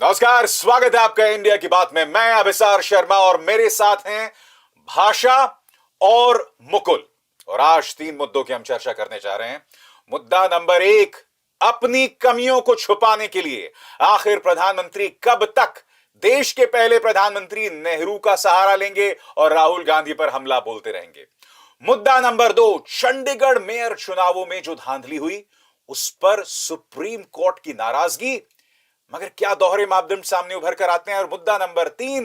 नमस्कार, स्वागत है आपका इंडिया की बात में। मैं अभिसार शर्मा और मेरे साथ हैं भाषा और मुकुल। और आज 3 मुद्दों की हम चर्चा करने जा रहे हैं। मुद्दा नंबर 1, अपनी कमियों को छुपाने के लिए आखिर प्रधानमंत्री कब तक देश के पहले प्रधानमंत्री नेहरू का सहारा लेंगे और राहुल गांधी पर हमला बोलते रहेंगे। मुद्दा नंबर 2, चंडीगढ़ मेयर चुनावों में जो धांधली हुई उस पर सुप्रीम कोर्ट की नाराजगी, मगर क्या दोहरे मापदंड सामने उभर कर आते हैं। और मुद्दा नंबर 3,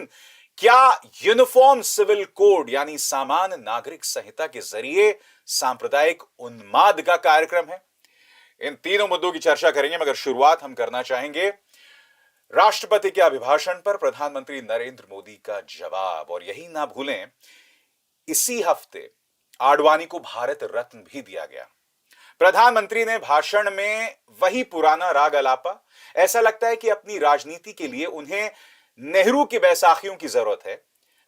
क्या यूनिफॉर्म सिविल कोड यानी सामान्य नागरिक संहिता के जरिए सांप्रदायिक उन्माद का कार्यक्रम है। इन तीनों मुद्दों की चर्चा करेंगे, मगर शुरुआत हम करना चाहेंगे राष्ट्रपति के अभिभाषण पर प्रधानमंत्री नरेंद्र मोदी का जवाब। और यही ना भूलें, इसी हफ्ते आडवाणी को भारत रत्न भी दिया गया। प्रधानमंत्री ने भाषण में वही पुराना राग अलापा। ऐसा लगता है कि अपनी राजनीति के लिए उन्हें नेहरू की बैसाखियों की जरूरत है।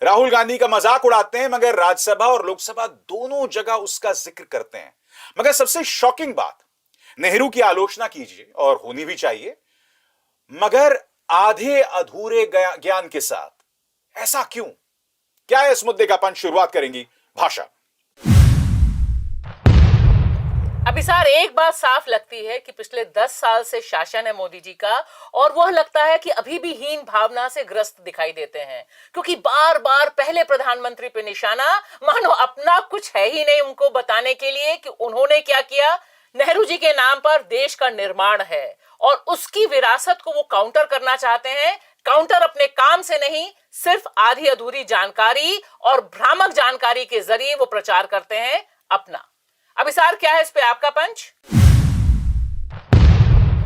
राहुल गांधी का मजाक उड़ाते हैं, मगर राज्यसभा और लोकसभा दोनों जगह उसका जिक्र करते हैं। मगर सबसे शॉकिंग बात, नेहरू की आलोचना कीजिए और होनी भी चाहिए, मगर आधे अधूरे ज्ञान के साथ। ऐसा क्यों? क्या है इस मुद्दे का पंच? शुरुआत करेंगी भाषा। अभिसार, एक बात साफ लगती है कि पिछले 10 साल से शासन है मोदी जी का, और वह लगता है कि अभी भी हीन भावना से ग्रस्त दिखाई देते हैं, क्योंकि बार बार पहले प्रधानमंत्री पे निशाना, मानो अपना कुछ है ही नहीं उनको बताने के लिए कि उन्होंने क्या किया। नेहरू जी के नाम पर देश का निर्माण है और उसकी विरासत को वो काउंटर करना चाहते हैं। काउंटर अपने काम से नहीं, सिर्फ आधी अधूरी जानकारी और भ्रामक जानकारी के जरिए वो प्रचार करते हैं अपना। अभिसार, क्या है इस पे आपका पंच?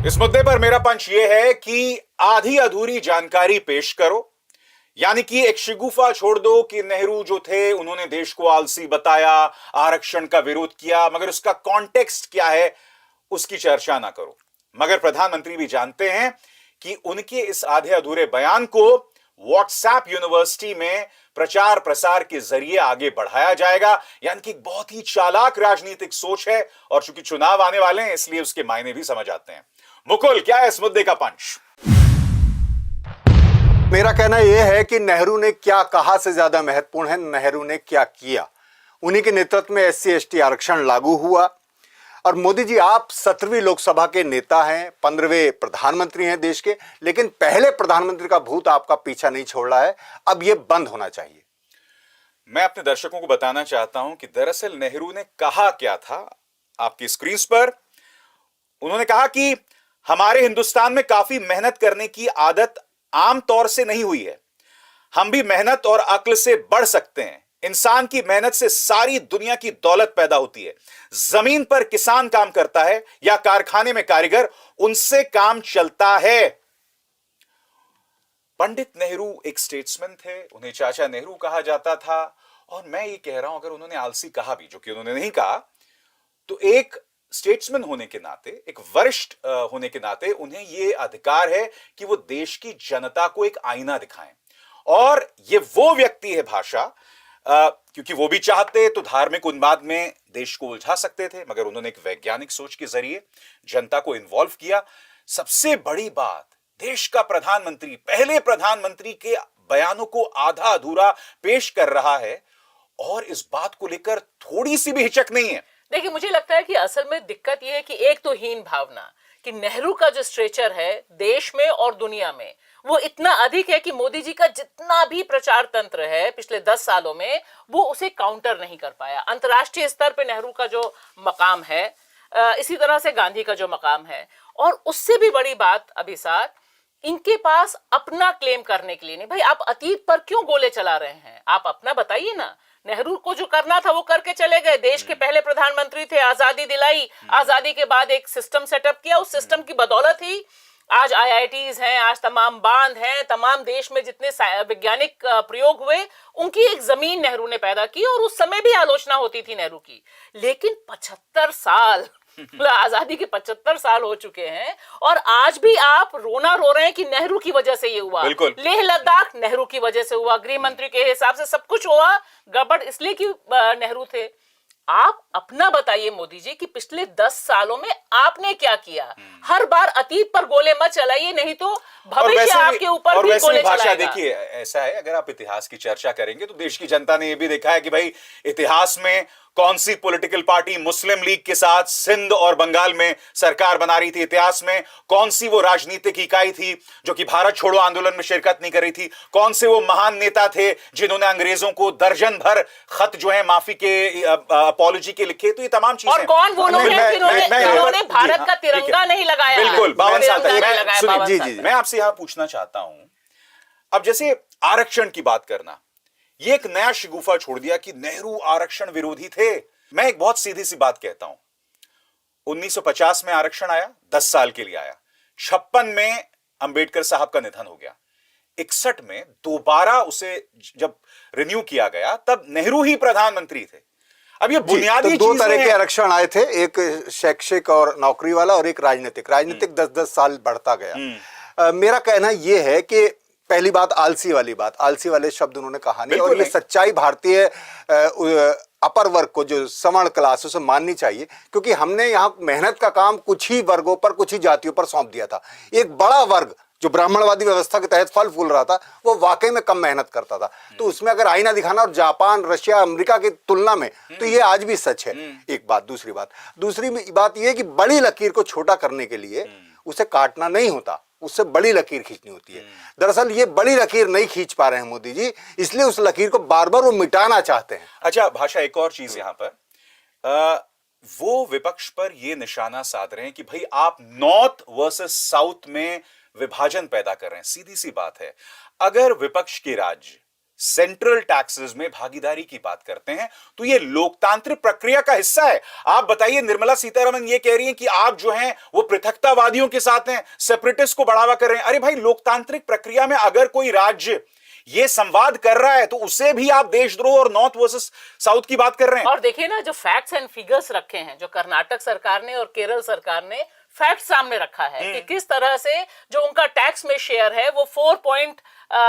इस मुद्दे पर मेरा पंच यह है कि आधी अधूरी जानकारी पेश करो, यानी कि एक शिगुफा छोड़ दो कि नेहरू जो थे उन्होंने देश को आलसी बताया, आरक्षण का विरोध किया, मगर उसका कॉन्टेक्स्ट क्या है उसकी चर्चा ना करो। मगर प्रधानमंत्री भी जानते हैं कि उनके इस आधे अधूरे बयान को व्हाट्सएप यूनिवर्सिटी में प्रचार प्रसार के जरिए आगे बढ़ाया जाएगा, यानी कि बहुत ही चालाक राजनीतिक सोच है। और चूंकि चुनाव आने वाले हैं इसलिए उसके मायने भी समझ आते हैं। मुकुल, क्या है इस मुद्दे का पंच? मेरा कहना यह है कि नेहरू ने क्या कहा से ज्यादा महत्वपूर्ण है नेहरू ने क्या किया। उन्हीं के नेतृत्व में SC ST आरक्षण लागू हुआ। और मोदी जी, आप 17वीं लोकसभा के नेता हैं, 15वें प्रधानमंत्री हैं देश के, लेकिन पहले प्रधानमंत्री का भूत आपका पीछा नहीं छोड़ रहा है। अब यह बंद होना चाहिए। मैं अपने दर्शकों को बताना चाहता हूं कि दरअसल नेहरू ने कहा क्या था। आपकी स्क्रीन पर उन्होंने कहा कि हमारे हिंदुस्तान में काफी मेहनत करने की आदत आमतौर से नहीं हुई है। हम भी मेहनत और अक्ल से बढ़ सकते हैं। इंसान की मेहनत से सारी दुनिया की दौलत पैदा होती है। जमीन पर किसान काम करता है या कारखाने में कारीगर, उनसे काम चलता है। पंडित नेहरू एक स्टेट्समैन थे, उन्हें चाचा नेहरू कहा जाता था। और मैं ये कह रहा हूं, अगर उन्होंने आलसी कहा भी, जो कि उन्होंने नहीं कहा, तो एक स्टेट्समैन होने के नाते, एक वरिष्ठ होने के नाते उन्हें यह अधिकार है कि वो देश की जनता को एक आईना दिखाएं। और ये वो व्यक्ति है भाषा, क्योंकि वो भी चाहते तो धार्मिक उन्माद में देश को उलझा सकते थे, मगर उन्होंने एक वैज्ञानिक सोच के जरिए जनता को इन्वॉल्व किया। सबसे बड़ी बात, देश का प्रधानमंत्री पहले प्रधानमंत्री के बयानों को आधा अधूरा पेश कर रहा है और इस बात को लेकर थोड़ी सी भी हिचक नहीं है। देखिए, मुझे लगता है कि असल में दिक्कत यह है कि एक तो हीन भावना कि नेहरू का जो स्ट्रेचर है देश में और दुनिया में वो इतना अधिक है कि मोदी जी का जितना भी प्रचार तंत्र है पिछले 10 सालों में वो उसे काउंटर नहीं कर पाया। अंतर्राष्ट्रीय स्तर पे नेहरू का जो मकाम है, इसी तरह से गांधी का जो मकाम है, और उससे भी बड़ी बात अभिसार, इनके पास अपना क्लेम करने के लिए नहीं। भाई, आप अतीत पर क्यों गोले चला रहे हैं? आप अपना बताइए ना। नेहरू को जो करना था वो करके चले गए, देश के पहले प्रधानमंत्री थे, आजादी दिलाई, आजादी के बाद एक सिस्टम सेटअप किया, उस सिस्टम की बदौलत ही आज IITs हैं, आज तमाम बांध हैं, तमाम देश में जितने वैज्ञानिक प्रयोग हुए उनकी एक जमीन नेहरू ने पैदा की। और उस समय भी आलोचना होती थी नेहरू की, लेकिन 75 साल आजादी के 75 साल हो चुके हैं और आज भी आप रोना रो रहे हैं कि नेहरू की वजह से ये हुआ। लेह लद्दाख नेहरू की वजह से हुआ, गृह मंत्री के हिसाब से सब कुछ हुआ गड़बड़ इसलिए कि नेहरू थे। आप अपना बताइए मोदी जी कि पिछले 10 सालों में आपने क्या किया। हर बार अतीत पर गोले मत चलाइए, नहीं तो भविष्य आपके ऊपर भी गोले भाषा चलाएगा। देखिए, ऐसा है, अगर आप इतिहास की चर्चा करेंगे तो देश की जनता ने यह भी देखा है कि भाई इतिहास में कौन सी पॉलिटिकल पार्टी मुस्लिम लीग के साथ सिंध और बंगाल में सरकार बना रही थी, इतिहास में कौन सी वो राजनीतिक इकाई थी जो कि भारत छोड़ो आंदोलन में शिरकत नहीं कर रही थी, कौन से वो महान नेता थे जिन्होंने अंग्रेजों को दर्जन भर खत जो है माफी के अपॉलॉजी के लिखे। तो ये तमाम चीजें, और कौन वो लोग हैं जिन्होंने भारत का तिरंगा नहीं लगाया। बिल्कुल 52 साल तक। मैं आपसे यहां पूछना चाहता हूं, अब जैसे आरक्षण की बात करना, ये एक नया शगुफा छोड़ दिया कि नेहरू आरक्षण विरोधी थे। मैं एक बहुत सीधी सी बात कहता हूं, 1950 में आरक्षण आया, 10 साल के लिए आया। 56 में अंबेडकर साहब का निधन हो गया। 61 में दोबारा उसे जब रिन्यू किया गया तब नेहरू ही प्रधानमंत्री थे। अब ये बुनियादी तो 2 तरह के आरक्षण आए थे, एक शैक्षिक और नौकरी वाला और एक राजनीतिक। राजनीतिक 10-10 साल बढ़ता गया। मेरा कहना यह है कि पहली बात आलसी वाले शब्द उन्होंने कहा नहीं, और ये सच्चाई भारतीय अपर वर्ग को, जो सवर्ण क्लास, उसे माननी चाहिए, क्योंकि हमने यहाँ मेहनत का काम कुछ ही वर्गों पर, कुछ ही जातियों पर सौंप दिया था। एक बड़ा वर्ग जो ब्राह्मणवादी व्यवस्था के तहत फल फूल रहा था, वो वाकई में कम मेहनत करता था। तो उसमें अगर आईना दिखाना, और जापान, रशिया, अमेरिका की तुलना में, तो ये आज भी सच है। एक बात। दूसरी बात ये कि बड़ी लकीर को छोटा करने के लिए उसे काटना नहीं होता, उससे बड़ी लकीर खींचनी होती है। दरअसल ये बड़ी लकीर नहीं खींच पा रहे हैं मोदी जी, इसलिए उस लकीर को बार बार वो मिटाना चाहते हैं। अच्छा भाषा, एक और चीज यहां पर, वो विपक्ष पर ये निशाना साध रहे हैं कि भाई आप नॉर्थ वर्सेस साउथ में विभाजन पैदा कर रहे हैं। सीधी सी बात है, अगर विपक्ष के राज्य सेंट्रल टैक्सेस में भागीदारी की बात करते हैं तो यह लोकतांत्रिक प्रक्रिया का हिस्सा है। आप बताइए, निर्मला सीतारमण ये कह रही हैं कि आप जो हैं वो पृथकतावादियों के साथ हैं, सेपरेटिस्ट को बढ़ावा कर रहे हैं। अरे भाई, लोकतांत्रिक प्रक्रिया में अगर कोई राज्य ये संवाद कर रहा है तो उसे भी आप देशद्रोह और नॉर्थ वर्सेस साउथ की बात कर रहे हैं। और देखिए ना, जो फैक्ट्स एंड फिगर्स रखे हैं, जो कर्नाटक सरकार ने और केरल सरकार ने फैक्ट सामने रखा है कि किस तरह से जो उनका टैक्स में शेयर है वो 4 पॉइंट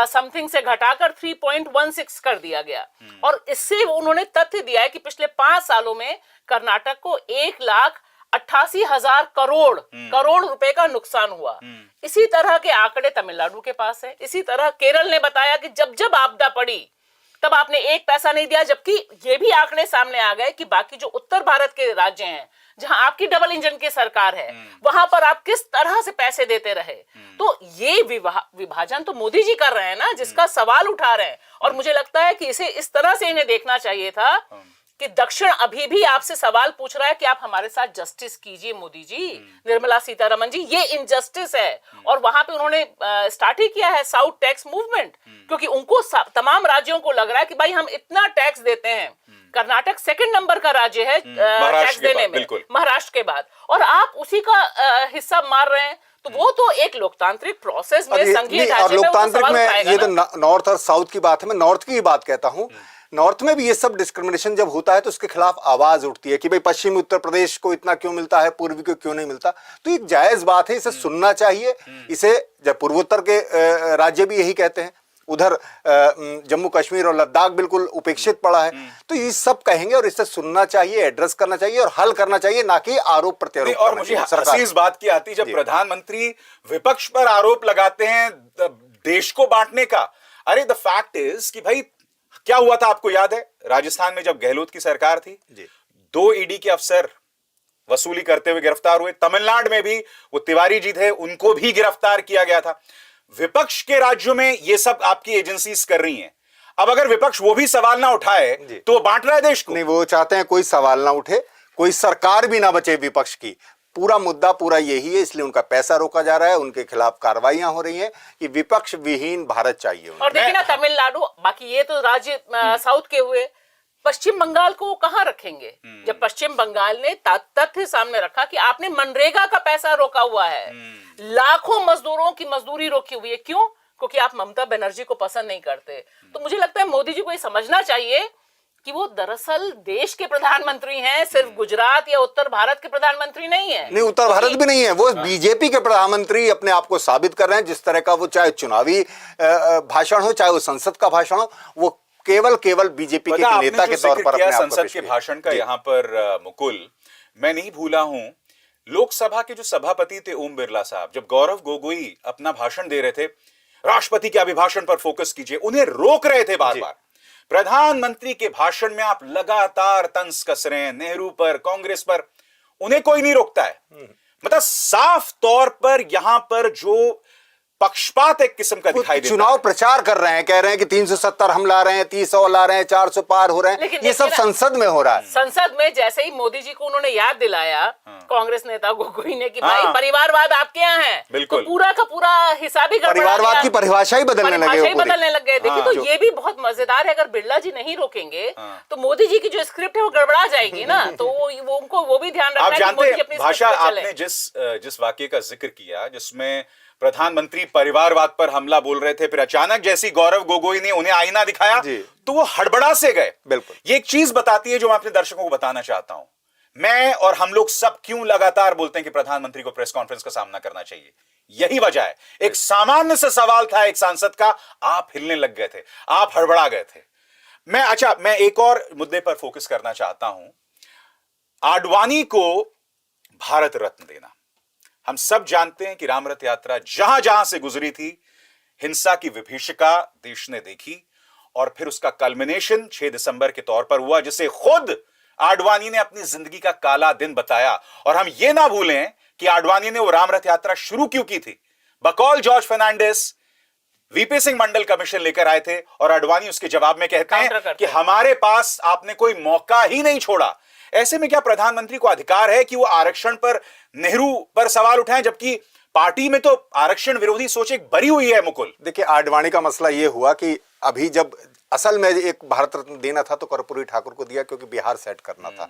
समथिंग से घटाकर 3.16 कर दिया गया। और इससे उन्होंने तथ्य दिया है कि पिछले 5 सालों में कर्नाटक को 1,88,000 करोड़ रुपए का नुकसान हुआ। इसी तरह के आंकड़े तमिलनाडु के पास है। इसी तरह केरल ने बताया कि जब जब आपदा पड़ी तब आपने 1 पैसा नहीं दिया, जबकि ये भी आंकड़े सामने आ गए कि बाकी जो उत्तर भारत के राज्य हैं जहां आपकी डबल इंजन की सरकार है, वहां पर आप किस तरह से पैसे देते रहे। तो ये विभाजन तो मोदी जी कर रहे हैं ना, जिसका सवाल उठा रहे हैं। और मुझे लगता है कि इसे इस तरह से इन्हें देखना चाहिए था कि दक्षिण अभी भी आपसे सवाल पूछ रहा है कि आप हमारे साथ जस्टिस कीजिए मोदी जी, निर्मला सीतारमण जी, ये इनजस्टिस है। और वहां पे उन्होंने स्टार्ट ही किया है साउथ टैक्स मूवमेंट, क्योंकि उनको तमाम राज्यों को लग रहा है कि भाई हम इतना टैक्स देते हैं। कर्नाटक 2nd नंबर का राज्य है टैक्स देने में, महाराष्ट्र के बाद, और आप उसी का हिस्सा मार रहे हैं। तो वो तो एक लोकतांत्रिक प्रोसेस में, संघीय ढांचे में लोकतांत्रिक में, ये तो नॉर्थ और साउथ की बात है। मैं नॉर्थ की ही बात कहता हूँ। नॉर्थ में भी ये सब डिस्क्रिमिनेशन जब होता है तो उसके खिलाफ आवाज उठती है कि भाई पश्चिमी उत्तर प्रदेश को इतना क्यों मिलता है, पूर्वी को क्यों नहीं मिलता। तो एक जायज बात है, इसे सुनना चाहिए। इसे जब पूर्वोत्तर के राज्य भी यही कहते हैं, उधर जम्मू कश्मीर और लद्दाख बिल्कुल उपेक्षित पड़ा है। तो ये सब कहेंगे और इसे सुनना चाहिए, एड्रेस करना चाहिए और हल करना चाहिए, ना कि आरोप प्रत्यारोप। और मुझे हंसी इस बात की आती जब प्रधानमंत्री विपक्ष पर आरोप लगाते हैं देश को बांटने का। अरे द फैक्ट इज कि भाई क्या हुआ था, आपको याद है राजस्थान में जब गहलोत की सरकार थी, 2 ईडी के अफसर वसूली करते हुए गिरफ्तार हुए। तमिलनाडु में भी वो तिवारी जी थे, उनको भी गिरफ्तार किया गया था। विपक्ष के राज्यों में ये सब आपकी एजेंसीज कर रही हैं। अब अगर विपक्ष वो भी सवाल ना उठाए तो वो बांट रहा है देश को। नहीं, वो चाहते हैं कोई सवाल ना उठे, कोई सरकार भी ना बचे विपक्ष की। पूरा मुद्दा पूरा यही है, इसलिए उनका पैसा रोका जा रहा है, उनके खिलाफ कार्रवाइयां हो रही हैं कि विपक्ष विहीन भारत चाहिए। और देखिए ना, तमिलनाडु, बाकी ये तो राज्य साउथ के हुए, पश्चिम बंगाल को कहां रखेंगे? जब पश्चिम बंगाल ने तथ्य सामने रखा कि आपने मनरेगा का पैसा रोका हुआ है, लाखों मजदूरों की मजदूरी रोकी हुई है। क्यों? क्योंकि आप ममता बनर्जी को पसंद नहीं करते। तो मुझे लगता है मोदी जी को ये समझना चाहिए कि वो दरअसल देश के प्रधानमंत्री हैं, सिर्फ गुजरात या उत्तर भारत के प्रधानमंत्री नहीं है। नहीं, उत्तर भारत भी नहीं है, वो बीजेपी के प्रधानमंत्री अपने आप को साबित कर रहे हैं। जिस तरह का वो, चाहे चुनावी भाषण हो, चाहे वो संसद का भाषण हो, वो केवल बीजेपी के पता, एक आपने नेता जो के तौर जिक्र पर किया अपने आप को संसद पेश के किया। भाषण का जी। यहाँ पर मुकुल, मैं नहीं भूला हूं लोकसभा के जो सभापति थे ओम बिरला साहब, जब गौरव गोगोई अपना भाषण दे रहे थे, राष्ट्रपति के अभिभाषण पर फोकस कीजिए, उन्हें रोक रहे थे बार जी। बार। प्रधानमंत्री के भाषण में आप लगातार तंज कस रहे हैं नेहरू पर, कांग्रेस पर, उन्हें कोई नहीं रोकता है। मतलब साफ तौर पर यहां पर जो पक्षपात एक किस्म का दिखाई देता चुनाव है। प्रचार कर रहे हैं, कह रहे हैं कि 370 हम ला रहे हैं, 30 ला रहे हैं, 400 पार हो रहे हैं। लेकिन ये सब देखिए ना, संसद में हो रहा है। संसद में जैसे ही मोदी जी को उन्होंने याद दिलाया कांग्रेस नेता गोगोई ने कि भाई हाँ। परिवारवाद आपके यहाँ है, बिल्कुल। तो पूरा का पूरा हिसाब ही गड़बड़ा परिवारवाद दिया। की परिभाषा ही बदलने लगे परिभाषा ही वो पूरी। बदलने लग गए। देखिए हाँ, तो ये भी बहुत मजेदार है, अगर बिरला जी नहीं रोकेंगे हाँ। तो मोदी जी की जो स्क्रिप्ट है वो गड़बड़ा जाएगी ना, तो वो उनको वो भी ध्यान रखना आप है कि जानते मोदी जी हैं अपनी भाषा, स्क्रिप्ट पे चलें। आपने जिस वाक्य का जिक्र किया जिसमें प्रधानमंत्री परिवारवाद पर हमला बोल रहे थे, फिर अचानक जैसी गौरव गोगोई ने उन्हें आईना दिखाया जी। तो वो हड़बड़ा से गए। बिल्कुल। ये एक चीज बताती है जो मैं अपने दर्शकों को बताना चाहता हूं। मैं और हम लोग सब क्यों लगातार बोलते हैं कि प्रधानमंत्री को प्रेस कॉन्फ्रेंस का सामना करना चाहिए, यही वजह है। एक सामान्य सा सवाल था एक सांसद का, आप हिलने लग गए थे, आप हड़बड़ा गए थे। मैं एक और मुद्दे पर फोकस करना चाहता हूं, आडवाणी को भारत रत्न देना। हम सब जानते हैं कि राम रथ यात्रा जहां जहां से गुजरी थी, हिंसा की विभीषिका देश ने देखी, और फिर उसका कल्मिनेशन 6 दिसंबर के तौर पर हुआ, जिसे खुद आडवाणी ने अपनी जिंदगी का काला दिन बताया। और हम यह ना भूलें कि आडवाणी ने वो राम रथ यात्रा शुरू क्यों की थी। बकौल जॉर्ज फर्नांडिस वीपी सिंह मंडल कमीशन लेकर आए थे, और आडवाणी उसके जवाब में कहते हैं कि हमारे पास आपने कोई मौका ही नहीं छोड़ा। ऐसे में क्या प्रधानमंत्री को अधिकार है कि वो आरक्षण पर, नेहरू पर सवाल उठाएं, जबकि पार्टी में तो आरक्षण विरोधी सोच एक भरी हुई है मुकुल। देखिए, आडवाणी का मसला ये हुआ कि अभी जब असल में एक भारत रत्न देना था तो कर्पूरी ठाकुर को दिया, क्योंकि बिहार सेट करना था।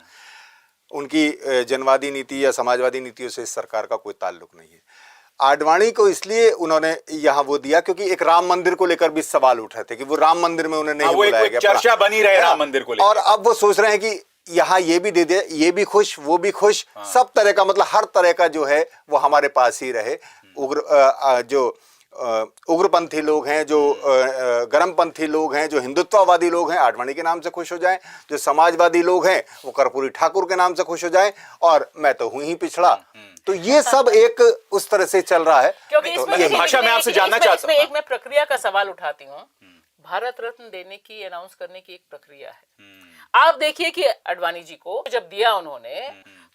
उनकी जनवादी नीति या समाजवादी नीतियों से इस सरकार का कोई ताल्लुक नहीं है। आडवाणी को इसलिए उन्होंने यहाँ वो दिया क्योंकि एक राम मंदिर को लेकर भी सवाल उठे थे कि वो राम मंदिर में उन्हें नहीं बुलाया गया। चर्चा बनी रहे राम मंदिर को लेकर, और अब वो सोच रहे हैं कि यहाँ ये भी दे दे, ये भी खुश, वो भी खुश, सब तरह का, मतलब हर तरह का जो है वो हमारे पास ही रहे। उग्रपंथी लोग हैं, जो गर्मपंथी लोग हैं, जो हिंदुत्ववादी लोग हैं, आडवाणी के नाम से खुश हो जाएं, जो समाजवादी लोग हैं वो कर्पूरी ठाकुर के नाम से खुश हो जाएं, और मैं तो हूं ही पिछड़ा। तो ये सब एक उस तरह से चल रहा है। क्योंकि तो ये भाषा मैं आपसे जानना चाहता हूं। एक मैं प्रक्रिया का सवाल उठाती हूँ। भारत रत्न देने की, अनाउंस करने की एक प्रक्रिया है। आप देखिए कि आडवाणी जी को जब दिया उन्होंने,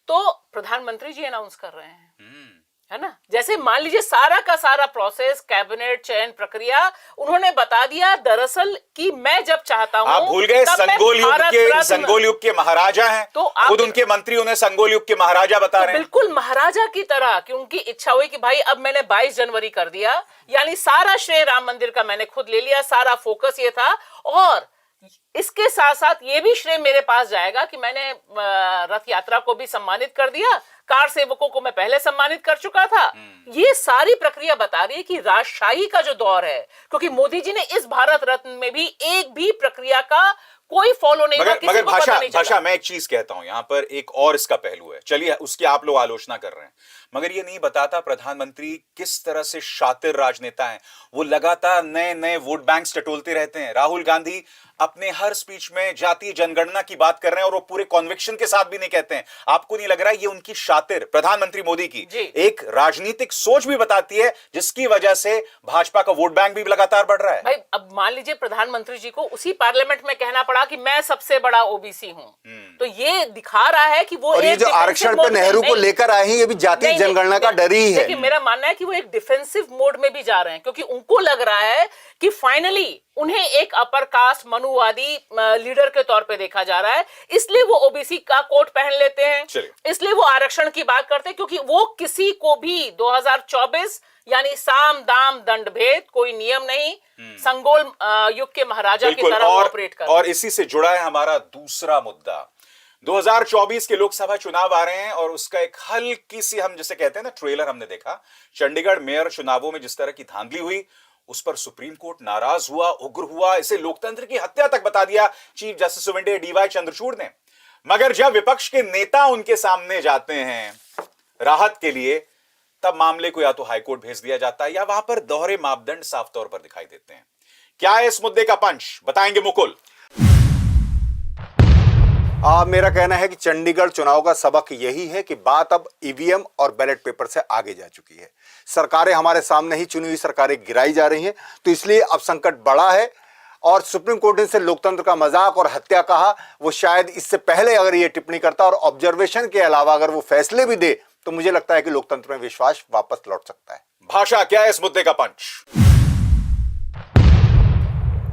तो प्रधानमंत्री जी अनाउंस कर रहे हैं, है ना। जैसे मान लीजिए सारा का सारा प्रोसेस, कैबिनेट चयन प्रक्रिया उन्होंने बता दिया दरअसल कि मैं जब चाहता हूं। आप भूल गए संगोल युग के महाराजा हैं, तो खुद उनके मंत्री उन्हें संगोल युग के महाराजा बता रहे हैं। बिल्कुल महाराजा की तरह कि उनकी इच्छा हुई कि भाई अब मैंने 22 जनवरी कर दिया, यानी सारा श्रेय राम मंदिर का मैंने खुद ले लिया, सारा फोकस ये था। और इसके साथ साथ ये भी श्रेय मेरे पास जाएगा कि मैंने रथ यात्रा को भी सम्मानित कर दिया, कार सेवकों को मैं पहले सम्मानित कर चुका था। ये सारी प्रक्रिया बता रही है कि राजशाही का जो दौर है, क्योंकि मोदी जी ने इस भारत रत्न में भी एक भी प्रक्रिया का कोई फॉलो नहीं किया। मगर भाषा मैं एक चीज कहता हूं, यहां पर एक और इसका पहलू है। चलिए उसकी आप लोग आलोचना कर रहे हैं, मगर ये नहीं बताता प्रधानमंत्री किस तरह से शातिर राजनेता हैं। वो लगातार नए नए वोट बैंक टटोलते रहते हैं। राहुल गांधी अपने हर स्पीच में जातीय जनगणना की बात कर रहे हैं, और वो पूरे कॉन्विक्शन के साथ भी नहीं कहते हैं। आपको नहीं लग रहा है ये उनकी शातिर, प्रधानमंत्री मोदी की एक राजनीतिक सोच भी बताती है, जिसकी वजह से भाजपा का वोट बैंक भी लगातार बढ़ रहा है। भाई अब मान लीजिए प्रधानमंत्री जी को उसी पार्लियामेंट में कहना पड़ा कि मैं सबसे बड़ा ओबीसी हूं, तो ये दिखा रहा है कि वो, और ये जो आरक्षण पे नेहरू को लेकर आए हैं, ये भी जातीय जनगणना का डर ही है। देखिए मेरा मानना है कि वो एक डिफेंसिव मोड में भी जा रहे हैं, क्योंकि उनको लग रहा है कि फाइनली उन्हें एक अपर कास्ट मनुवादी लीडर के तौर पे देखा जा रहा है, इसलिए वो ओबीसी का कोट पहन लेते हैं, इसलिए वो आरक्षण की बात करते हैं, क्योंकि वो किसी को भी 2024 यानी साम दाम दंड भेद, कोई नियम नहीं, संगोल युग के महाराजा की तरह ऑपरेट कर। और इसी से जुड़ा है हमारा दूसरा मुद्दा। 2024 के लोकसभा चुनाव आ रहे हैं, और उसका एक हल्की सी, हम जिसे कहते हैं ना, ट्रेलर हमने देखा। चंडीगढ़ मेयर चुनावों में जिस तरह की धांधली हुई, उस पर सुप्रीम कोर्ट नाराज हुआ, उग्र हुआ, इसे लोकतंत्र की हत्या तक बता दिया chief justice of India D Y Chandrachud ने। मगर जब विपक्ष के नेता उनके सामने जाते हैं राहत के लिए, तब मामले को या तो हाईकोर्ट भेज दिया जाता है, या वहां पर दोहरे मापदंड साफ तौर पर दिखाई देते हैं। क्या है इस मुद्दे का पंच, बताएंगे मुकुल। मेरा कहना है कि चंडीगढ़ चुनाव का सबक यही है कि बात अब ईवीएम और बैलेट पेपर से आगे जा चुकी है। सरकारें हमारे सामने ही चुनी हुई सरकारें गिराई जा रही हैं, तो इसलिए अब संकट बड़ा है। और सुप्रीम कोर्ट ने इसे लोकतंत्र का मजाक और हत्या कहा, वो शायद इससे पहले अगर ये टिप्पणी करता और ऑब्जर्वेशन के अलावा अगर वो फैसले भी दे, तो मुझे लगता है कि लोकतंत्र में विश्वास वापस लौट सकता है। भाषा, क्या है इस मुद्दे का पंच?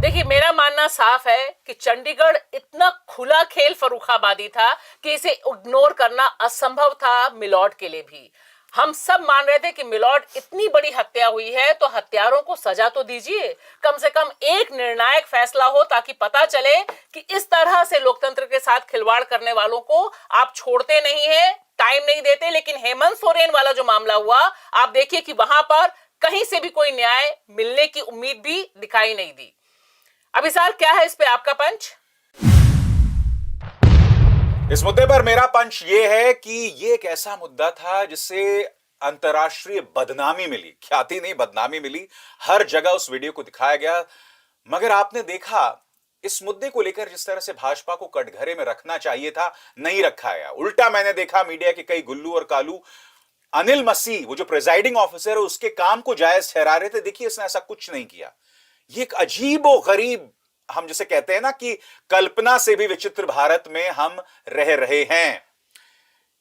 देखिए, मेरा मानना साफ है कि चंडीगढ़ इतना खुला खेल फर्रुखाबादी था कि इसे इग्नोर करना असंभव था मिलॉर्ड के लिए भी। हम सब मान रहे थे कि मिलॉर्ड इतनी बड़ी हत्या हुई है तो हत्यारों को सजा तो दीजिए, कम से कम एक निर्णायक फैसला हो ताकि पता चले कि इस तरह से लोकतंत्र के साथ खिलवाड़ करने वालों को आप छोड़ते नहीं है, टाइम नहीं देते। लेकिन हेमंत सोरेन वाला जो मामला हुआ, आप देखिए कि वहां पर कहीं से भी कोई न्याय मिलने की उम्मीद भी दिखाई नहीं दी। अभिसार, क्या है इस पे आपका पंच? इस मुद्दे पर मेरा पंच ये है कि ये एक ऐसा मुद्दा था जिससे अंतर्राष्ट्रीय बदनामी मिली, ख्याति नहीं बदनामी मिली। हर जगह उस वीडियो को दिखाया गया, मगर आपने देखा इस मुद्दे को लेकर जिस तरह से भाजपा को कटघरे में रखना चाहिए था, नहीं रखा गया। उल्टा मैंने देखा मीडिया के कई गुल्लू और कालू अनिल मसीह, वो जो प्रिजाइडिंग ऑफिसर है, उसके काम को जायज ठहरा रहे थे। देखिए, इसने ऐसा कुछ नहीं किया। ये एक अजीब और गरीब, हम जिसे कहते हैं ना कि कल्पना से भी विचित्र भारत में हम रह रहे हैं।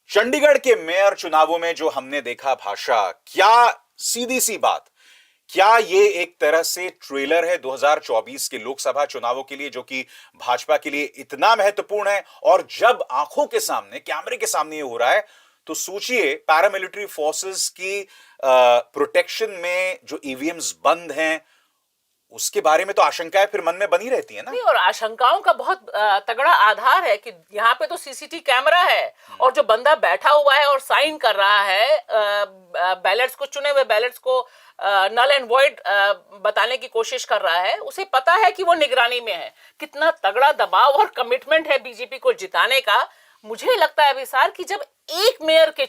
चंडीगढ़ के मेयर चुनावों में जो हमने देखा, भाषा, क्या सीधी सी बात, क्या ये एक तरह से ट्रेलर है 2024 के लोकसभा चुनावों के लिए, जो कि भाजपा के लिए इतना महत्वपूर्ण है? और जब आंखों के सामने, कैमरे के सामने ये हो रहा है, तो सोचिए पैरामिलिट्री फोर्सेस की प्रोटेक्शन में जो ईवीएम्स बंद हैं, उसके बारे में तो आशंकाएं फिर मन में बनी रहती है ना। नहीं, और आशंकाओं का बहुत तगड़ा आधार है कि यहाँ पे तो सीसीटीवी कैमरा है और जो बंदा बैठा हुआ है और साइन कर रहा है बैलेट्स को, चुने हुए बैलेट्स को नल एंड वॉइड बताने की कोशिश कर रहा है, उसे पता है कि वो निगरानी में है। कितना तगड़ा दबाव और कमिटमेंट है बीजेपी को जिताने का। मुझे लगता है अभिसार कि जब एक मेयर का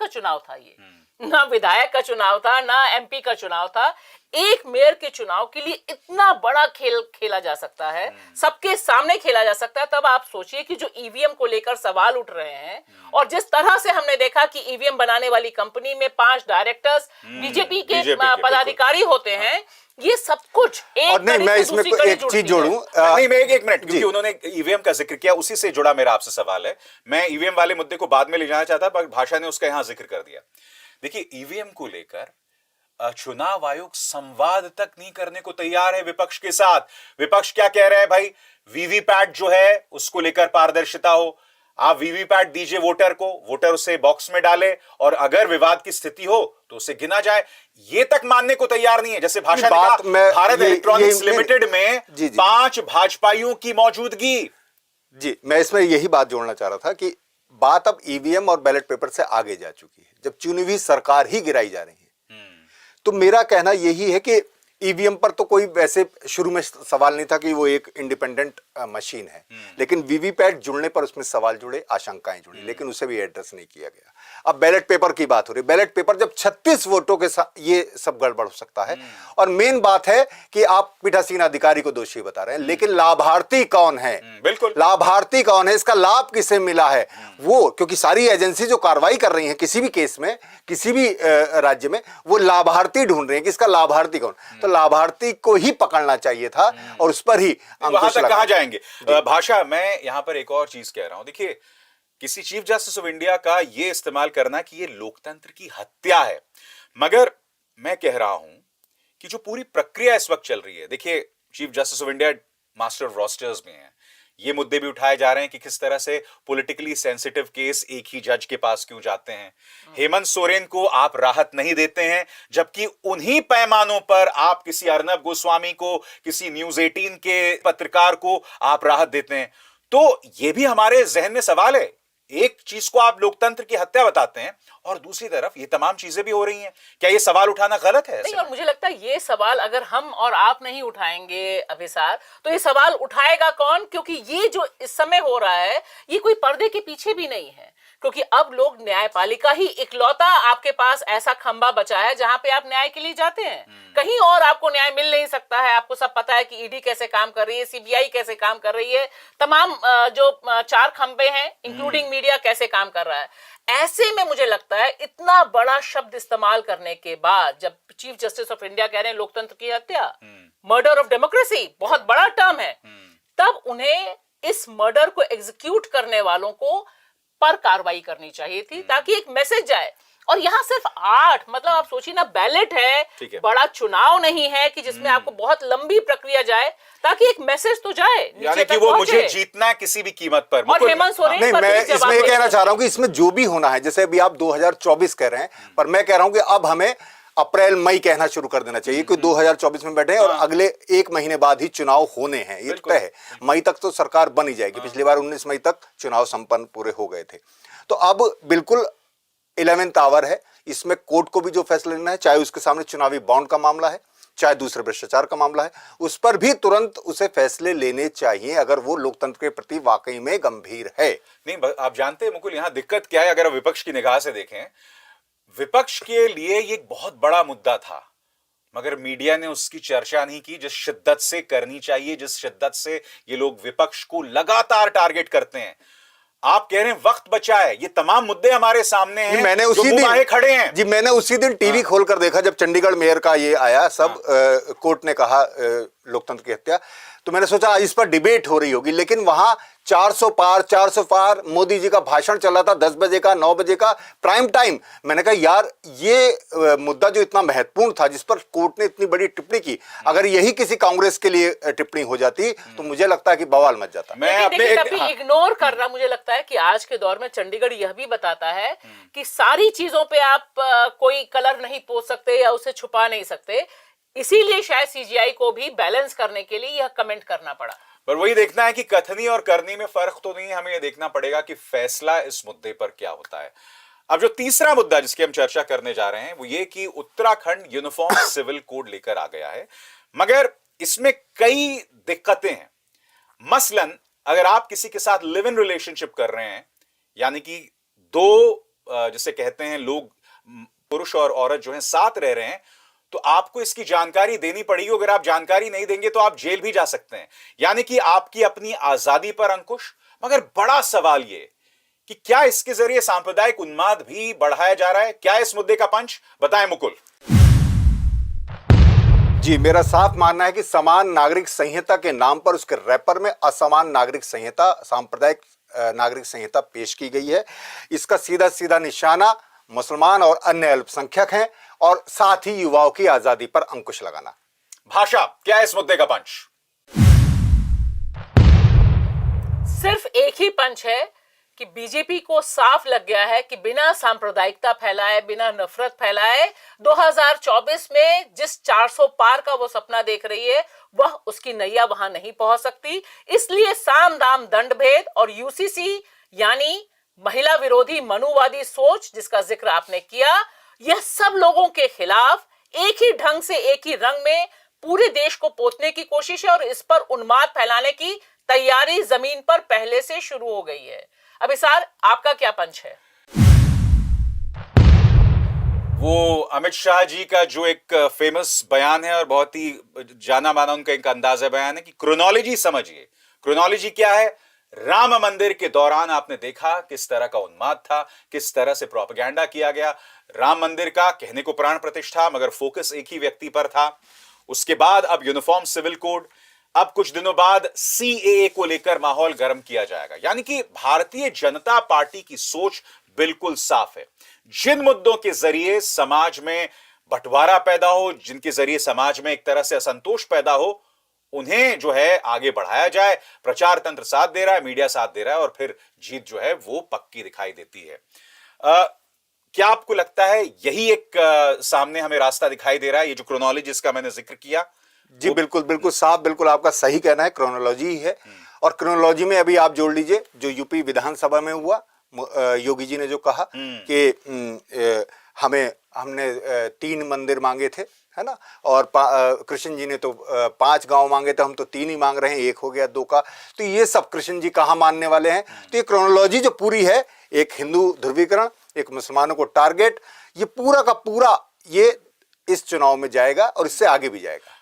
चुनाव था, ये ना विधायक का चुनाव था, ना एमपी का चुनाव था, एक मेयर के चुनाव के लिए इतना बड़ा खेल खेला जा सकता है, सबके सामने खेला जा सकता है। तब आप सोचिए कि जो ईवीएम को लेकर सवाल उठ रहे हैं, और जिस तरह से हमने देखा कि ईवीएम बनाने वाली कंपनी में 5 डायरेक्टर्स बीजेपी के पदाधिकारी होते हैं, ये सब कुछ एक और नहीं, मैं इसमें एक चीज जोड़ूं। नहीं, मैं एक मिनट, क्योंकि उन्होंने ईवीएम का जिक्र किया, उसी से जुड़ा मेरा आपसे सवाल है। मैं ईवीएम वाले मुद्दे को बाद में ले जाना चाहता, पर भाषा ने उसका यहां जिक्र कर दिया। देखिए, ईवीएम को लेकर चुनाव आयोग संवाद तक नहीं करने को तैयार है विपक्ष के साथ। विपक्ष क्या कह रहा है भाई, वीवीपैट जो है उसको लेकर पारदर्शिता हो, आप वीवीपैट दीजिए वोटर को, वोटर उसे बॉक्स में डाले, और अगर विवाद की स्थिति हो तो उसे गिना जाए। ये तक मानने को तैयार नहीं है। जैसे भाषा ने कहा, भारत इलेक्ट्रॉनिक्स लिमिटेड में 5 भाजपाइयों की मौजूदगी। जी, मैं इसमें यही बात जोड़ना चाह रहा था कि बात अब ईवीएम और बैलेट पेपर से आगे जा चुकी है, जब चुनी हुई सरकार ही गिराई जा रही है। तो मेरा कहना यही है कि ईवीएम पर तो कोई वैसे शुरू में सवाल नहीं था कि वो एक इंडिपेंडेंट मशीन है, लेकिन वीवीपैट जुड़ने पर उसमें सवाल जुड़े, आशंकाएं जुड़ी, लेकिन उसे भी एड्रेस नहीं किया गया। अब बैलेट पेपर की बात हो रही है। बैलेट पेपर जब 36 वोटों के साथ, ये सब गड़बड़ हो सकता है। और मेन बात है कि आप पीठासीन अधिकारी को दोषी बता रहे हैं, लेकिन लाभार्थी कौन है? बिल्कुल, लाभार्थी कौन है, इसका लाभ किसे मिला है? वो, क्योंकि सारी एजेंसी जो कार्रवाई कर रही है किसी भी केस में, किसी भी राज्य में, वो लाभार्थी ढूंढ रहे हैं कि इसका लाभार्थी कौन। तो लाभार्थी को ही पकड़ना चाहिए था और उस पर ही वहां तक कहां जाएंगे। भाषा, मैं यहां पर एक और चीज कह रहा हूं। देखिए, किसी चीफ जस्टिस ऑफ इंडिया का ये इस्तेमाल करना कि ये लोकतंत्र की हत्या है, मगर मैं कह रहा हूं कि जो पूरी प्रक्रिया इस वक्त चल रही है, देखिए chief justice of India master of rosters में है, ये मुद्दे भी उठाए जा रहे हैं कि किस तरह से पॉलिटिकली सेंसिटिव केस एक ही जज के पास क्यों जाते हैं। हेमंत सोरेन को आप राहत नहीं देते हैं, जबकि उन्हीं पैमानों पर आप किसी अर्नब गोस्वामी को, किसी न्यूज 18 के पत्रकार को आप राहत देते हैं। तो ये भी हमारे जहन में सवाल है। एक चीज को आप लोकतंत्र की हत्या बताते हैं और दूसरी तरफ ये तमाम चीजें भी हो रही हैं। क्या ये सवाल उठाना गलत है? नहीं, और मुझे लगता है ये सवाल अगर हम और आप नहीं उठाएंगे अभिसार, तो ये सवाल उठाएगा कौन? क्योंकि ये जो इस समय हो रहा है, ये कोई पर्दे के पीछे भी नहीं है। क्योंकि अब लोग न्यायपालिका ही इकलौता आपके पास ऐसा खंबा बचा है जहां पे आप न्याय के लिए जाते हैं। कहीं और आपको न्याय मिल नहीं सकता है। आपको सब पता है कि ईडी कैसे काम कर रही है, सीबीआई कैसे काम कर रही है, तमाम जो चार खंबे हैं इंक्लूडिंग मीडिया कैसे काम कर रहा है। ऐसे में मुझे लगता है इतना बड़ा शब्द इस्तेमाल करने के बाद, जब चीफ जस्टिस ऑफ इंडिया कह रहे हैं लोकतंत्र की हत्या, मर्डर ऑफ डेमोक्रेसी बहुत बड़ा टर्म है, तब उन्हें इस मर्डर को एग्जीक्यूट करने वालों को पर कार्रवाई करनी चाहिए थी ताकि एक मैसेज जाए। और यहां सिर्फ 8, मतलब आप सोचिए ना, बैलेट है, बड़ा चुनाव नहीं है कि जिसमें आपको बहुत लंबी प्रक्रिया जाए, ताकि एक मैसेज तो जाए, यानी कि वो मुझे जीतना है किसी भी कीमत पर। और हेमंत सोरेन नहीं, पर मैं भी इसमें ये कहना चाह रहा हूं कि इसमें जो भी होना है, जैसे अभी आप 2024 कह रहे हैं, पर मैं कह रहा हूं कि अब हमें अप्रैल मई कहना शुरू कर देना चाहिए कि 2024 में बैठे हैं और अगले 1 महीने बाद ही चुनाव होने हैं। ये तय है, मई तक तो सरकार बन ही जाएगी। पिछली बार 19 मई तक चुनाव संपन्न पूरे हो गए थे। तो अब बिल्कुल 11th आवर है। इसमें कोर्ट को भी जो फैसला लेना है, चाहे उसके सामने चुनावी बॉन्ड का मामला है, चाहे दूसरे भ्रष्टाचार का मामला है, उस पर भी तुरंत उसे फैसले लेने चाहिए अगर वो लोकतंत्र के प्रति वाकई में गंभीर है। नहीं, आप जानते हैं मुकुल, यहां दिक्कत क्या है? अगर आप विपक्ष की निगाह से देखें, विपक्ष के लिए ये एक बहुत बड़ा मुद्दा था, मगर मीडिया ने उसकी चर्चा नहीं की जिस शिद्दत से करनी चाहिए, जिस शिद्दत से ये लोग विपक्ष को लगातार टारगेट करते हैं। आप कह रहे हैं वक्त बचा है, ये तमाम मुद्दे हमारे सामने हैं, मैंने जो उसी दिन खड़े हैं। जी, मैंने उसी दिन टीवी खोलकर देखा जब चंडीगढ़ मेयर का ये आया, सब कोर्ट ने कहा लोकतंत्र की हत्या, तो मैंने सोचा इस पर डिबेट हो रही होगी, लेकिन वहां 400 पार मोदी जी का भाषण चला था 10 बजे का, 9 बजे का प्राइम टाइम। मैंने कहा यार, ये मुद्दा जो इतना महत्वपूर्ण था, जिस पर कोर्ट ने इतनी बड़ी टिप्पणी की, अगर यही किसी कांग्रेस के लिए टिप्पणी हो जाती तो मुझे लगता है कि बवाल मच जाता। मैं अपने इग्नोर कर रहा, मुझे लगता है कि आज के दौर में चंडीगढ़ यह भी बताता है कि सारी चीजों पे आप कोई कलर नहीं पोत सकते या उसे छुपा नहीं सकते। इसीलिए शायद सीजीआई को भी बैलेंस करने के लिए यह कमेंट करना पड़ा। पर वही देखना है कि कथनी और करनी में फर्क तो नहीं है, हमें यह देखना पड़ेगा कि फैसला इस मुद्दे पर क्या होता है। अब जो तीसरा मुद्दा जिसकी हम चर्चा करने जा रहे हैं वो ये कि उत्तराखंड यूनिफॉर्म सिविल कोड लेकर आ गया है, मगर इसमें कई दिक्कतें हैं। मसलन अगर आप किसी के साथ लिव इन रिलेशनशिप कर रहे हैं, यानी कि दो जिसे कहते हैं लोग, पुरुष और औरत जो हैं साथ रह रहे हैं, तो आपको इसकी जानकारी देनी पड़ेगी। अगर आप जानकारी नहीं देंगे तो आप जेल भी जा सकते हैं, यानी कि आपकी अपनी आजादी पर अंकुश। मगर बड़ा सवाल यह कि क्या इसके जरिए सांप्रदायिक उन्माद भी बढ़ाया जा रहा है? क्या इस मुद्दे का पंच? बताएं मुकुल। जी, मेरा साफ मानना है कि समान नागरिक संहिता के नाम पर उसके रैपर में असमान नागरिक संहिता, सांप्रदायिक नागरिक संहिता पेश की गई है। इसका सीधा सीधा निशाना मुसलमान और अन्य अल्पसंख्यक हैं और साथ ही युवाओं की आजादी पर अंकुश लगाना। भाषा, क्या इस मुद्दे का पंच? सिर्फ एक ही पंच है कि बीजेपी को साफ लग गया है कि बिना सांप्रदायिकता फैलाए, बिना नफरत फैलाए 2024 में जिस 400 पार का वो सपना देख रही है, वह उसकी नैया वहां नहीं पहुंच सकती। इसलिए साम दाम दंड भेद और यूसीसी यानी महिला विरोधी मनुवादी सोच जिसका जिक्र आपने किया, यह सब लोगों के खिलाफ एक ही ढंग से, एक ही रंग में पूरे देश को पोतने की कोशिश है और इस पर उन्माद फैलाने की तैयारी जमीन पर पहले से शुरू हो गई है। अब इसार, आपका क्या पंच है? वो अमित शाह जी का जो एक फेमस बयान है और बहुत ही जाना माना उनका एक अंदाजा बयान है कि क्रोनोलॉजी समझिए। क्रोनोलॉजी क्या है? राम मंदिर के दौरान आपने देखा किस तरह का उन्माद था, किस तरह से प्रोपेगेंडा किया गया। राम मंदिर का कहने को प्राण प्रतिष्ठा, मगर फोकस एक ही व्यक्ति पर था। उसके बाद अब यूनिफॉर्म सिविल कोड, अब कुछ दिनों बाद सीएए को लेकर माहौल गर्म किया जाएगा। यानी कि भारतीय जनता पार्टी की सोच बिल्कुल साफ है। जिन मुद्दों के जरिए समाज में बंटवारा पैदा हो, जिनके जरिए समाज में एक तरह से असंतोष पैदा हो, उन्हें जो है आगे बढ़ाया जाए। प्रचार तंत्र साथ दे रहा है, मीडिया साथ दे रहा है और फिर जीत जो है वो पक्की दिखाई देती है। क्या आपको लगता है यही एक सामने हमें रास्ता दिखाई दे रहा है, ये जो क्रोनोलॉजी जिसका मैंने जिक्र किया? जी बिल्कुल बिल्कुल साफ, बिल्कुल आपका सही कहना है, क्रोनोलॉजी ही है। और क्रोनोलॉजी में अभी आप जोड़ लीजिए जो यूपी विधानसभा में हुआ, योगी जी ने जो कहा कि हमने 3 मंदिर मांगे थे, है ना, और कृष्ण जी ने तो 5 गांव मांगे थे, हम तो 3 ही मांग रहे हैं, 1 हो गया 2 का। तो ये सब कृष्ण जी कहाँ मानने वाले हैं? तो ये क्रोनोलॉजी जो पूरी है, एक हिंदू ध्रुवीकरण, एक मुसलमानों को टारगेट, ये पूरा का पूरा ये इस चुनाव में जाएगा और इससे आगे भी जाएगा।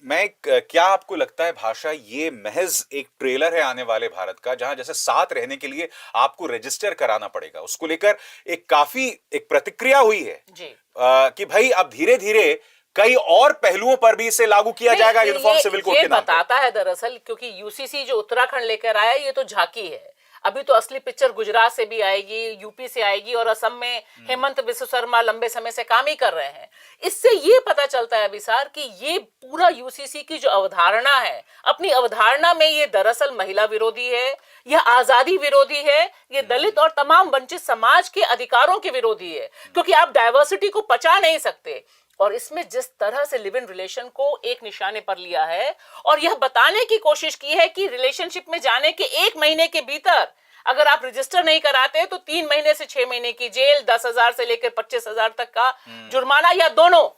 क्या आपको लगता है भाषा, ये महज एक ट्रेलर है आने वाले भारत का, जहां जैसे साथ रहने के लिए आपको रजिस्टर कराना पड़ेगा, उसको लेकर एक प्रतिक्रिया हुई है जी। कि भाई अब धीरे धीरे कई और पहलुओं पर भी इसे लागू किया जाएगा यूनिफॉर्म सिविल कोड के नाम पर। बताता है दरअसल, क्योंकि यूसीसी जो उत्तराखंड लेकर आया ये तो झांकी है, अभी तो असली पिक्चर गुजरात से भी आएगी, यूपी से आएगी, और असम में हेमंत बिस्व शर्मा लंबे समय से काम ही कर रहे हैं। इससे ये पता चलता है विसार कि ये पूरा यूसीसी की जो अवधारणा है, अपनी अवधारणा में ये दरअसल महिला विरोधी है, यह आजादी विरोधी है, ये दलित और तमाम वंचित समाज के अधिकारों के विरोधी है, क्योंकि आप डाइवर्सिटी को पचा नहीं सकते। और इसमें जिस तरह से लिव इन रिलेशन को एक निशाने पर लिया है और यह बताने की कोशिश की है कि रिलेशनशिप में जाने के 1 महीने के भीतर अगर आप रजिस्टर नहीं कराते तो 3 महीने से 6 महीने की जेल, 10,000 से लेकर 25,000 तक का जुर्माना, या दोनों।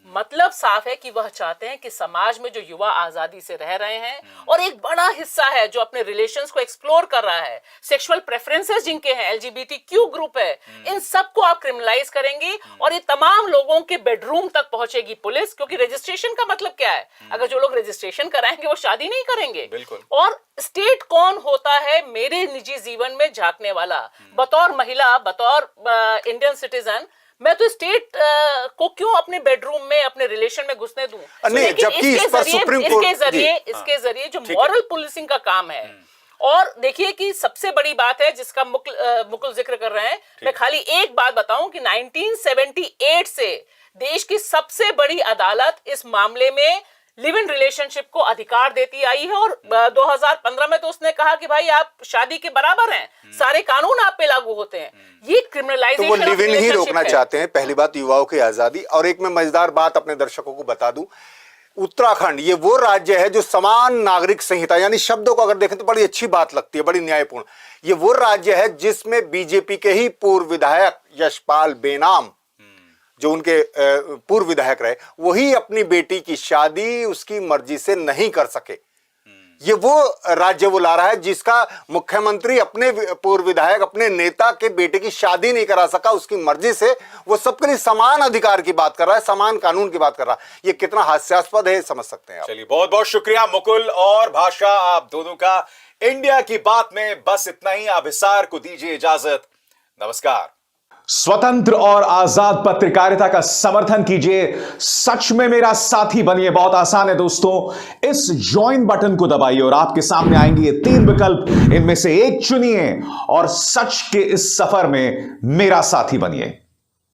मतलब साफ है कि वह चाहते हैं कि समाज में जो युवा आजादी से रह रहे हैं और एक बड़ा हिस्सा है जो अपने रिलेशंस को एक्सप्लोर कर रहा है, सेक्सुअल प्रेफरेंसेस जिनके हैं, एलजीबीटीक्यू ग्रुप है, इन सबको आप क्रिमिनलाइज करेंगे और ये तमाम लोगों के बेडरूम तक पहुंचेगी पुलिस। क्योंकि रजिस्ट्रेशन का मतलब क्या है, अगर जो लोग रजिस्ट्रेशन कराएंगे वो शादी नहीं करेंगे। और स्टेट कौन होता है मेरे निजी जीवन में झांकने वाला? बतौर महिला, बतौर इंडियन सिटीजन, मैं तो स्टेट को क्यों अपने बेडरूम में, अपने रिलेशन में घुसने दूं? नहीं, जबकि इस पर सुप्रीम कोर्ट इसके जरिए जो मॉरल पुलिसिंग का काम है। और देखिए कि सबसे बड़ी बात है जिसका मुकुल जिक्र कर रहे हैं, मैं खाली एक बात बताऊं कि 1978 से देश की सबसे बड़ी अदालत इस मामले में लिव इन रिलेशनशिप को अधिकार देती आई है, और 2015 में तो उसने कहा कि भाई आप शादी के बराबर हैं, सारे कानून आप पे लागू होते हैं। ये क्रिमिनलाइजेशन, तो वो लिव इन ही रोकना चाहते हैं। पहली बात युवाओं की आजादी। और एक मैं मजेदार बात अपने दर्शकों को बता दूं, उत्तराखंड ये वो राज्य है जो समान नागरिक संहिता, यानी शब्दों को अगर देखें तो बड़ी अच्छी बात लगती है, बड़ी न्यायपूर्ण। ये वो राज्य है जिसमें बीजेपी के ही पूर्व विधायक यशपाल बेनाम, जो उनके पूर्व विधायक रहे, वही अपनी बेटी की शादी उसकी मर्जी से नहीं कर सके। ये वो राज्य वो ला रहा है जिसका मुख्यमंत्री अपने पूर्व विधायक, अपने नेता के बेटे की शादी नहीं करा सका उसकी मर्जी से। वो सबके लिए समान अधिकार की बात कर रहा है, समान कानून की बात कर रहा है। ये कितना हास्यास्पद है, समझ सकते हैं आप। चलिए, बहुत बहुत शुक्रिया मुकुल और भाषा, आप दोनों का इंडिया की बात में बस इतना ही। आप हिसार को दीजिए इजाजत। नमस्कार। स्वतंत्र और आजाद पत्रकारिता का समर्थन कीजिए, सच में मेरा साथी बनिए। बहुत आसान है दोस्तों, इस ज्वाइन बटन को दबाइए और आपके सामने आएंगे ये 3 विकल्प, इनमें से एक चुनिए और सच के इस सफर में मेरा साथी बनिए।